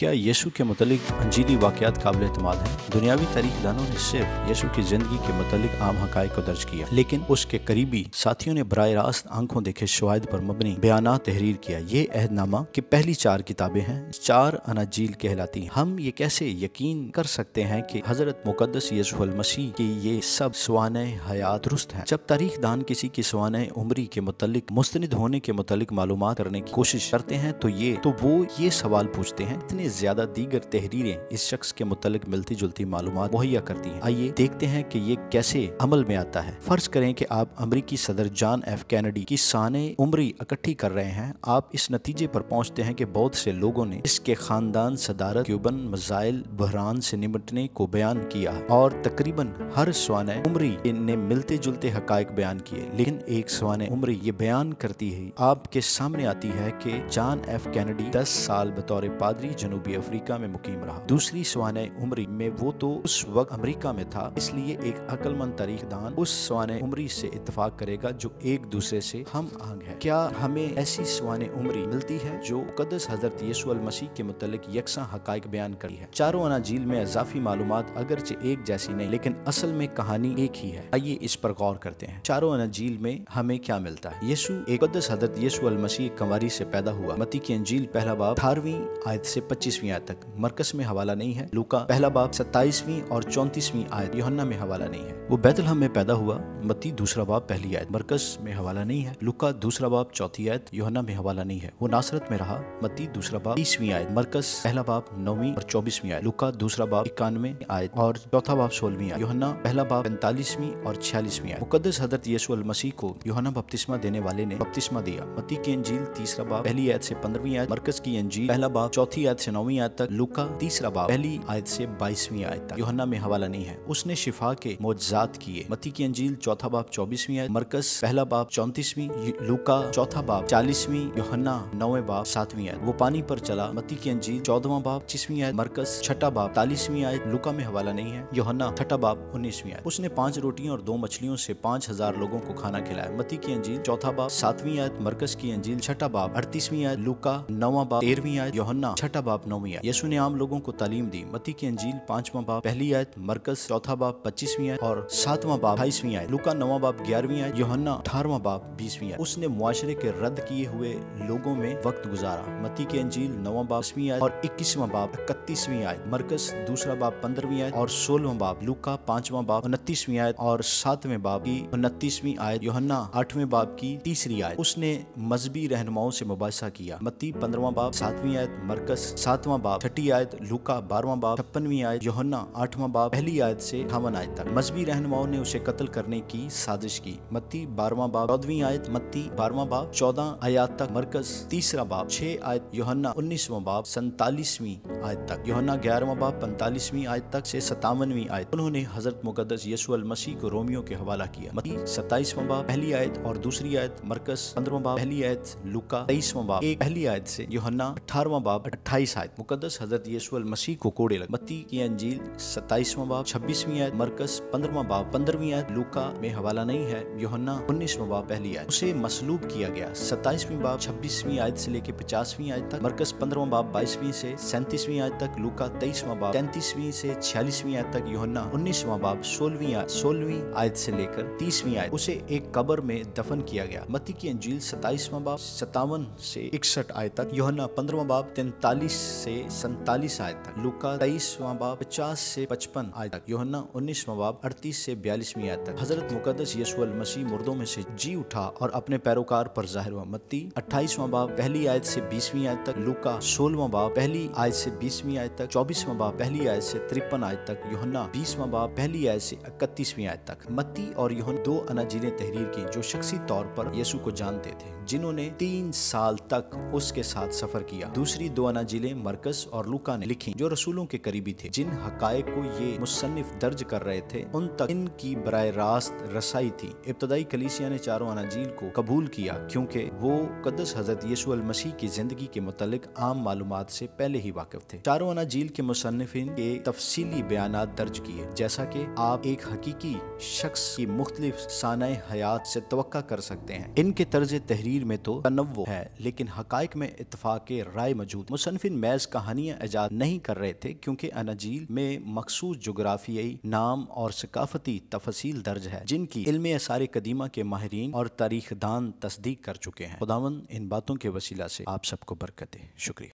क्या यीशु के मुतालिक अंजीली वाक़यात काबिल एतमाद हैं? दुनियावी तारीख़दानों ने सिर्फ यीशु की ज़िंदगी के मुतालिक आम हक़ाइक़ को दर्ज किया, लेकिन उसके करीबी साथियों ने बराह रास्त आंखों देखे शवाहिद पर मबनी बयानात तहरीर किया। ये अहदनामा की पहली 4 किताबें हैं, 4 अनाजील कहलाती हैं। हम ये कैसे यकीन कर सकते हैं कि हज़रत मुक़द्दस यीशु अल मसीह की ये सब सवाने हयात दुरुस्त हैं? जब तारीख़दान किसी की सवाने उम्री के मुतालिक मुस्तनिद होने के मुतालिक मालूमात करने की कोशिश करते हैं तो वो ये सवाल पूछते हैं, इतने ज्यादा दीगर तहरीरें इस शख्स के मुतालिक मिलती जुलती मालूमात मुहैया करती हैं। आइए देखते हैं कि ये कैसे अमल में आता है। फर्ज करें कि आप अमरीकी सदर जॉन एफ कैनेडी की साने उम्री इकट्ठी कर रहे हैं। आप इस नतीजे पर पहुंचते हैं कि बहुत से लोगों ने इसके खानदान, सदारत, क्यूबन मसाइल, बहरान से निपटने को बयान किया और तकरीबन हर सवाने उम्री ने मिलते जुलते हकायक बयान किए, लेकिन एक सवाने उम्री ये बयान करती है आपके सामने आती है कि जॉन एफ कैनेडी 10 साल बतौर पादरी जनूबी अफ्रीका में मुकीम रहा। दूसरी सवाने उम्री में वो तो उस वक्त अमेरिका में था, इसलिए एक अक्लमंद तारीखदान उस सवाने उम्री से इत्तफाक करेगा जो एक दूसरे से हम आहंग है। क्या हमें ऐसी सवाने उम्री मिलती है जो मुक़द्दस हज़रत यीशु अल मसीह के मुतालिक यकसा हकायक बयान करी है? चारों अनाजील में इजाफी मालूमात अगरचे एक जैसी नहीं, लेकिन असल में कहानी एक ही है। आइए इस पर गौर करते हैं। चारों अनाजील में हमें क्या मिलता है? यीशु एक मुक़द्दस हज़रत यीशु अल मसीह कंवारी से पैदा हुआ। मत्ती की इंजील पहला बाब 18वीं आयत से 25वीं आयत तक, मरकस में हवाला नहीं है। लूका पहला बाब 27वीं और 34वीं आयत, यूहन्ना में हवाला नहीं है। वो बैतलहम में पैदा हुआ। मत्ती दूसरा बाब पहली आयत, मरकस में हवाला नहीं है। लूका दूसरा बाब 4थी आयत, यूहन्ना में हवाला नहीं है। वो नासरत में रहा। मत्ती दूसरा बाब 30वीं आयत, मरकस पहला बाब 9वीं और 24वीं आयत। लूका दूसरा बाब 91 आयत और चौथा बाब 16वीं आयत। यूहन्ना पहला बाब 45वीं और 46वीं आयत। मुक़द्दस हज़रत यीशु अल मसीह को यूहन्ना बपतिस्मा देने वाले ने बपतिस्मा दिया। मत्ती की इंजील तीसरा बाब पहली आयत से 15वीं आयत, मरकस की इंजील पहला बाब 4थी आयत से 9वीं आयत तक, लूका तीसरा बाब पहली आयत से 22वीं आयत तक। यूहन्ना में हवाला नहीं है। उसने शिफा के मोजज़ात किए। मत्ती की इंजील चौथा बाब 24वीं आयत, मरकस पहला बाब 34वीं, लूका चौथा बाब 40वीं, यूहन्ना 9वें बाब 7वीं आयत। वो पानी पर चला। मत्ती की इंजील 14वां बाब 25वीं आयत, मरकस छठा बाब 43वीं आयत, लूका में हवाला नहीं है। यूहन्ना छठा बाब 19वीं आयत। उसने 5 रोटियां और 2 मछलियों से 5000 लोगों को खाना खिलाया। मत्ती की इंजील चौथा बाब 7वीं आयत, मरकस की इंजील छठा बाब 38वीं आयत, लूका 9वां बाब 13वीं आयत, यूहन्ना छठा बाब 9वीं आयत। यीशु ने आम लोगों को तालीम दी। मत्ती की इंजील 5वां बाब पहली आयत, मरकस चौथा बाब 25वीं आयत और 7वां बाब 28वीं आयत, लूका 9वां बाब 11वीं आयत, यूहन्ना 18वां बाब 20वीं आयत। उसने मुआशरे के रद्द किए हुए लोगों में वक्त गुजारा। मत्ती की इंजील 9वां बाब 20वीं आयत और 21वां बाब 31वीं आयत, मरकस दूसरा बाब 15वीं आयत और 16वां बाब, लूका 5वां बाब 29वीं आयत और 7वें बाब की 29वीं आयत, यूहन्ना 8वें बाब की 3री आयत। उसने मजहबी रहनुमाओं से मुबाहिसा किया। मत्ती 15वां बाब 7वीं आयत, मरकस 7वां बाब 6ठी आयत, लूका 12वां बाब 56वीं आयत, यूहन्ना 8वां बाब पहली आयत से 58 आयत तक। मजहबी रहनुमाओं ने उसे कत्ल करने की साजिश की। मत्ती 12वां बाब 14वीं आयत, मत्ती 12वां बाब 14 आयत तक, मरकस तीसरा बाब 6 आयत, यूहन्ना 19वां बाब 47वीं आयत तक, यूहन्ना 11वां बाब 45वीं आयत तक से 57वीं आयत। उन्होंने हजरत मुक़द्दस यीशु अल मसीह को रोमियो के हवाला किया। मत्ती 27वां बाब पहली आयत और दूसरी आयत, मरकस 15वां बाब पहली आयत, लूका 23वां बाब एक पहली आयत से, यूहन्ना 18वां बाब 28 आयत। मुक़द्दस हजरत यीशु अल मसीह को कोड़े लगे। मत्ती की इंजील 27वां बाब 26वीं आयत, मरकस 15वां बाब 15वीं आयत, लूका में हवाला नहीं है। यूहन्ना 19वां बाब पहली आयत। उसे मसलूब किया गया। 27वीं बाब 26वीं आयत से लेकर 50वीं आयत तक, मरकस 15वां बाब 22वीं से 37वीं आयत तक, लूका 23वां बाब 33वीं से 46वीं आयत तक, यूहन्ना 19वां बाब 16वीं आयत से लेकर 30वीं आयत। उसे एक कब्र में दफन किया गया। मत्ती की इंजील 27वां बाब 57 से 61 आयत तक, यूहन्ना 15वां बाब 43 से 47 आयत तक, लूका 23वां बाब 50 से 55 आयत तक, यूहन्ना 19वां बाब 38 से 42वीं आयत तक। हजरत मुक़द्दस यीशु अल मसीह मुर्दों में से जी उठा और अपने पैरोकार पर ज़ाहिर हुआ। मत्ती 28वां बाब पहली आयत से 20वीं आयत तक, लूका 16वां बाब पहली आयत से 20वीं आयत तक, 24वां बाब पहली आयत से 53 आयत तक, यूहन्ना 20वां बाब पहली आयत से 31वीं आयत तक। मत्ती और यूहन्ना 2 अनाजीलें तहरीर की जो शख्सी तौर पर यीशु को जानते थे, जिन्होंने 3 साल तक उसके साथ सफर किया। दूसरी 2 अनाजीलें मरकस और लूका ने लिखी जो रसूलों के करीबी थे। जिन हकायक को ये मुसन्निफ दर्ज कर रहे थे उन तक इनकी बराह रास्त रसाई थी। इब्तदाई कलीसिया ने चारों अनाजील को कबूल किया क्योंकि वो मुक़द्दस हज़रत यीशु अल मसीह की जिंदगी के मुतालिक आम मालूमात से पहले ही वाकिफ थे। चारों अनाजील के मुसन्निफिन के तफसीली बयानात दर्ज किए, जैसा कि आप एक हकीकी शख्स की मुख्तलिफ सानाए हयात से तवक्का कर सकते हैं। इनके तर्ज तहरीर में तो तनव्वुर है, लेकिन हकायक में इत्तफाक राय मौजूद। मुसन्निफिन محض کہانیاں ایجاد نہیں کر رہے تھے، کیونکہ اناجیل میں مخصوص جغرافیائی نام اور ثقافتی تفاصیل درج ہے جن کی علم آثار قدیمہ کے ماہرین اور تاریخ دان تصدیق کر چکے ہیں۔ خداوند ان باتوں کے وسیلہ سے آپ سب کو برکت دے۔ شکریہ۔